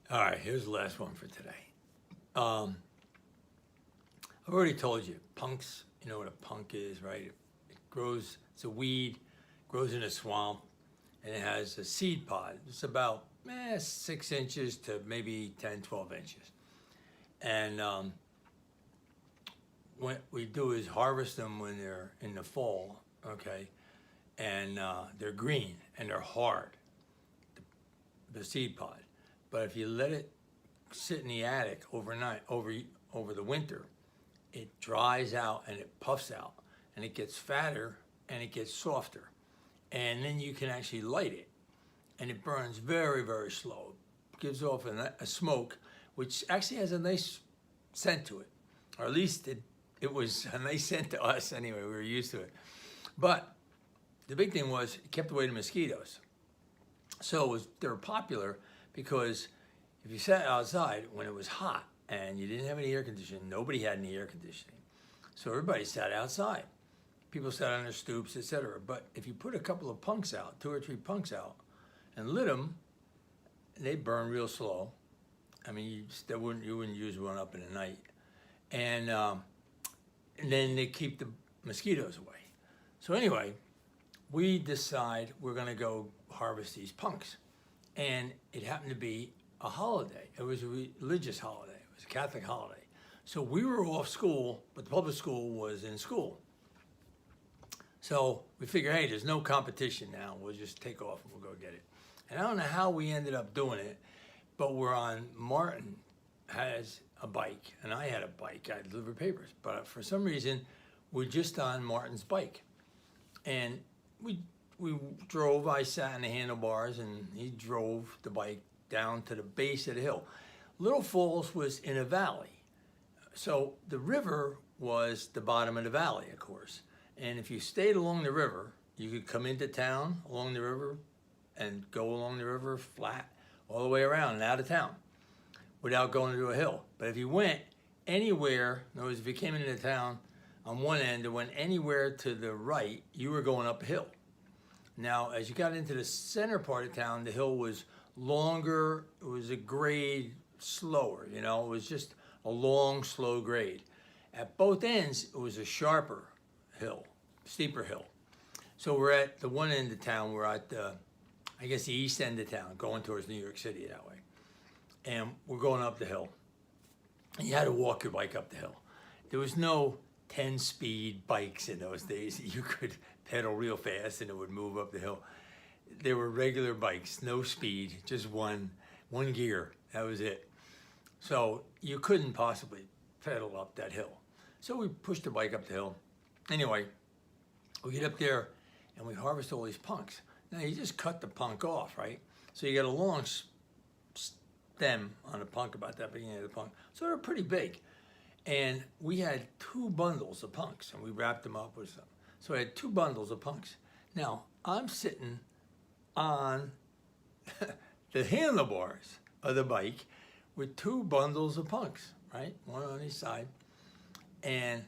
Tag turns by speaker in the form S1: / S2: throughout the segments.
S1: All right, here's the last one for today. Um, I've already told you, punks, you know what a punk is, right? It grows, it's a weed, grows in a swamp, and it has a seed pod. It's about 6 inches to maybe 10, 12 inches. And what we do is harvest them when they're in the fall, okay? And they're green and they're hard, the seed pod. But if you let it sit in the attic overnight, over the winter, it dries out and it puffs out and it gets fatter and it gets softer. And then you can actually light it and it burns very, very slow. It gives off a smoke, which actually has a nice scent to it. Or at least it was a nice scent to us anyway, we were used to it. But the big thing was it kept away the mosquitoes. So they were popular because if you sat outside when it was hot and you didn't have any air conditioning, nobody had any air conditioning. So everybody sat outside. People sat on their stoops, etc. But if you put a couple of punks out, 2 or 3 punks out, and lit them, they burn real slow. I mean, you wouldn't use one up in the night. And then they keep the mosquitoes away. So anyway, we decide we're gonna go harvest these punks. And it happened to be a holiday. It was a religious holiday. It was a Catholic holiday. So we were off school, but the public school was in school. So we figure, hey, there's no competition now. We'll just take off and we'll go get it. And I don't know how we ended up doing it, but we're on, Martin has a bike and I had a bike. I delivered papers, but for some reason, we're just on Martin's bike. And we drove, I sat in the handlebars and he drove the bike down to the base of the hill. Little Falls was in a valley. So the river was the bottom of the valley, of course. And if you stayed along the river, you could come into town along the river and go along the river flat all the way around and out of town without going to a hill. But if you went anywhere, in other words, if you came into town on one end and went anywhere to the right, you were going up a hill. Now, as you got into the center part of town, the hill was longer, it was a grade slower, you know, it was just a long, slow grade. At both ends, it was a sharper hill, steeper hill. So we're at the one end of town, we're at the, I guess the east end of town, going towards New York City that way. And we're going up the hill. And you had to walk your bike up the hill. There was no 10-speed bikes in those days. You could pedal real fast and it would move up the hill. There were regular bikes, no speed, just one gear, that was it. So you couldn't possibly pedal up that hill. So we pushed the bike up the hill. Anyway, we get up there and we harvest all these punks. Now you just cut the punk off, right? So you got a long stem on the punk, about that beginning of the punk. So they're pretty big. And we had 2 bundles of punks and we wrapped them up with some. So I had 2 bundles of punks. Now I'm sitting on the handlebars of the bike with 2 bundles of punks, right? One on each side. And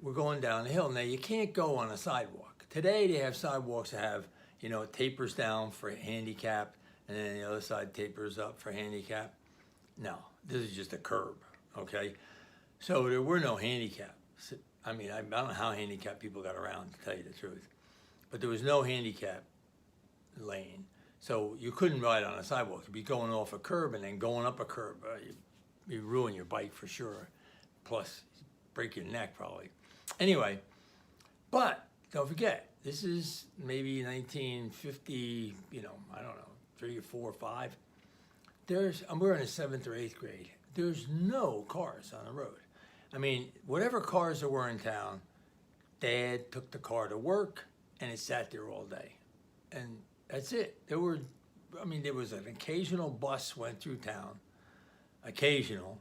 S1: we're going down the hill. Now you can't go on a sidewalk. Today they have sidewalks that have, you know, it tapers down for handicap and then the other side tapers up for handicap. No, this is just a curb, okay? So there were no handicap. I mean, I don't know how handicapped people got around, to tell you the truth. But there was no handicap lane. So you couldn't ride on a sidewalk. You'd be going off a curb and then going up a curb. You ruin your bike for sure. Plus, break your neck probably. Anyway, but don't forget, this is maybe 1950, you know, I don't know, 3 or 4 or 5. We're in the 7th or 8th grade. There's no cars on the road. I mean, whatever cars there were in town, Dad took the car to work and it sat there all day. And that's it. There was an occasional bus went through town, occasional,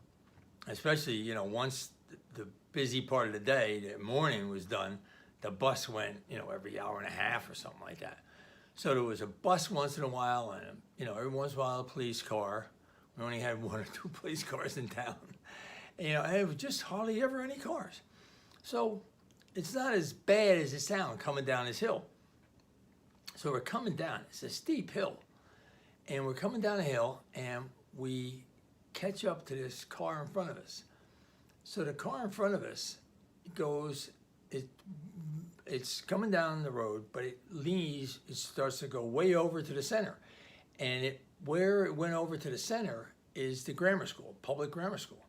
S1: especially, you know, once the busy part of the day, the morning was done, the bus went, you know, every hour and a half or something like that. So there was a bus once in a while and, you know, every once in a while a police car. We only had 1 or 2 police cars in town. You know, and it was just hardly ever any cars. So it's not as bad as it sounds coming down this hill. So we're coming down, it's a steep hill. And we're coming down a hill and we catch up to this car in front of us. So the car in front of us goes, it's coming down the road, but it leaves, it starts to go way over to the center. And where it went over to the center is the grammar school, public grammar school.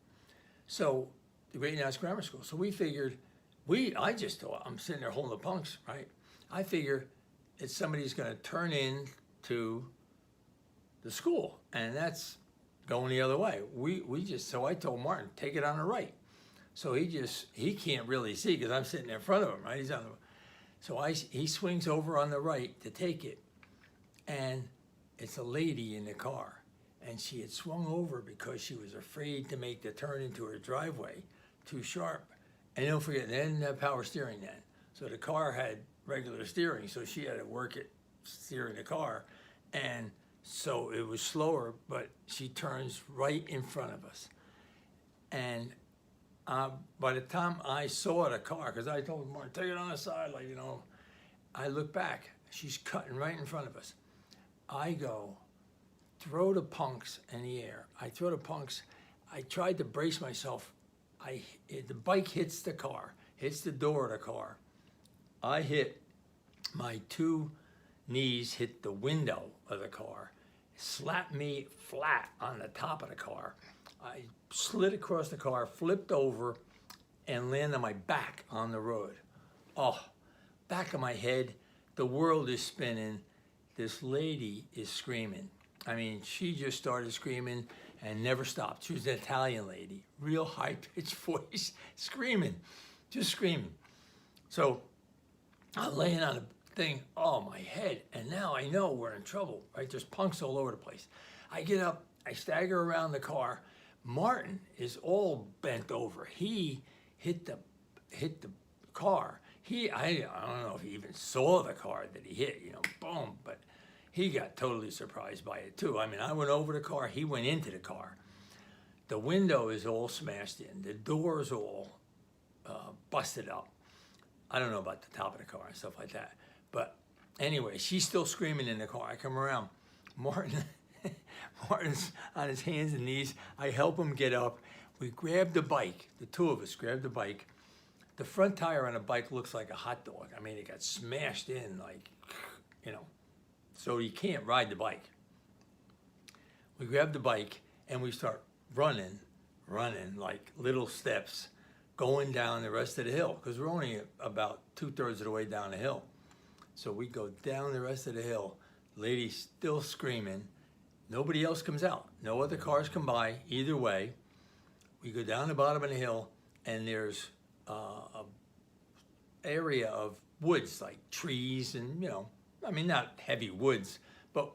S1: So the Great Nass Grammar School. So we figured, I just thought, I'm sitting there holding the punks, right? I figure it's somebody's gonna turn in to the school, and that's going the other way. So I told Martin, take it on the right. So he can't really see because I'm sitting in front of him, right? He's on the, so he swings over on the right to take it, and it's a lady in the car, and she had swung over because she was afraid to make the turn into her driveway too sharp. And don't forget, they didn't have power steering then. So the car had regular steering, so she had to work at steering the car. And so it was slower, but she turns right in front of us. And by the time I saw the car, because I told Martin, take it on the side, like, you know, I look back, she's cutting right in front of us. I go, throw the punks in the air. I throw the punks. I tried to brace myself. The bike hits the car, hits the door of the car. I hit, my two knees hit the window of the car, slapped me flat on the top of the car. I slid across the car, flipped over, and landed on my back on the road. Oh, back of my head, the world is spinning. This lady is screaming. I mean, she just started screaming and never stopped. She was an Italian lady, real high-pitched voice, screaming, just screaming. So I'm laying on the thing, oh, my head, and now I know we're in trouble, right? There's punks all over the place. I get up, I stagger around the car. Martin is all bent over. He hit the car. I don't know if he even saw the car that he hit, you know, boom, but he got totally surprised by it too. I mean, I went over the car, he went into the car. The window is all smashed in. The door's all busted up. I don't know about the top of the car and stuff like that. But anyway, she's still screaming in the car. I come around, Martin's on his hands and knees. I help him get up. We grab the bike, the two of us grab the bike. The front tire on the bike looks like a hot dog. I mean, it got smashed in like, you know, so you can't ride the bike. We grab the bike and we start running like little steps, going down the rest of the hill, because we're only about 2/3 of the way down the hill. So we go down the rest of the hill, lady's still screaming, nobody else comes out, no other cars come by, either way. We go down the bottom of the hill, and there's a area of woods, like trees and, you know, I mean, not heavy woods, but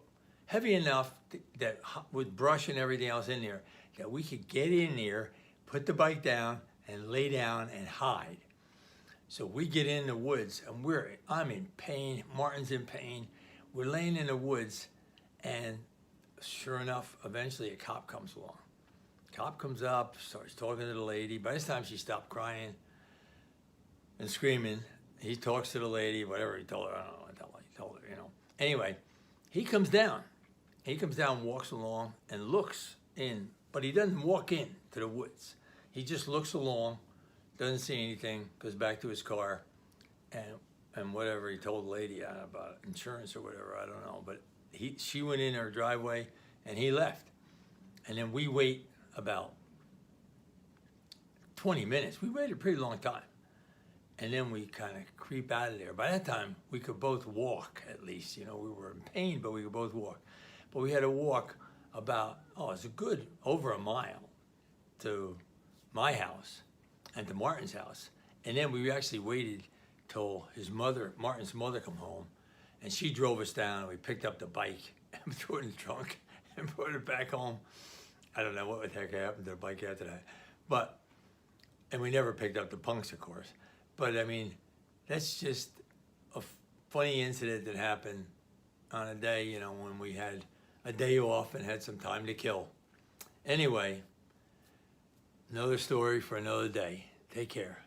S1: heavy enough that with brush and everything else in there, that we could get in there, put the bike down, and lay down and hide. So we get in the woods, and I'm in pain, Martin's in pain. We're laying in the woods, and sure enough, eventually a cop comes along. Cop comes up, starts talking to the lady. By this time, she stopped crying and screaming. He talks to the lady, whatever he told her, I don't know what he told her, you know. Anyway, he comes down. He comes down, walks along, and looks in, but he doesn't walk in to the woods. He just looks along, doesn't see anything, goes back to his car, and whatever he told the lady about insurance or whatever, I don't know. But she went in her driveway, and he left. And then we wait about 20 minutes. We waited a pretty long time. And then we kind of creep out of there. By that time, we could both walk, at least. You know, we were in pain, but we could both walk. But we had to walk about, it's a good over a mile to my house and to Martin's house. And then we actually waited till Martin's mother come home, and she drove us down, and we picked up the bike and threw it in the trunk and brought it back home. I don't know what the heck happened to the bike after that. And we never picked up the punks, of course. But I mean, that's just a funny incident that happened on a day, you know, when we had a day off and had some time to kill. Anyway, another story for another day. Take care.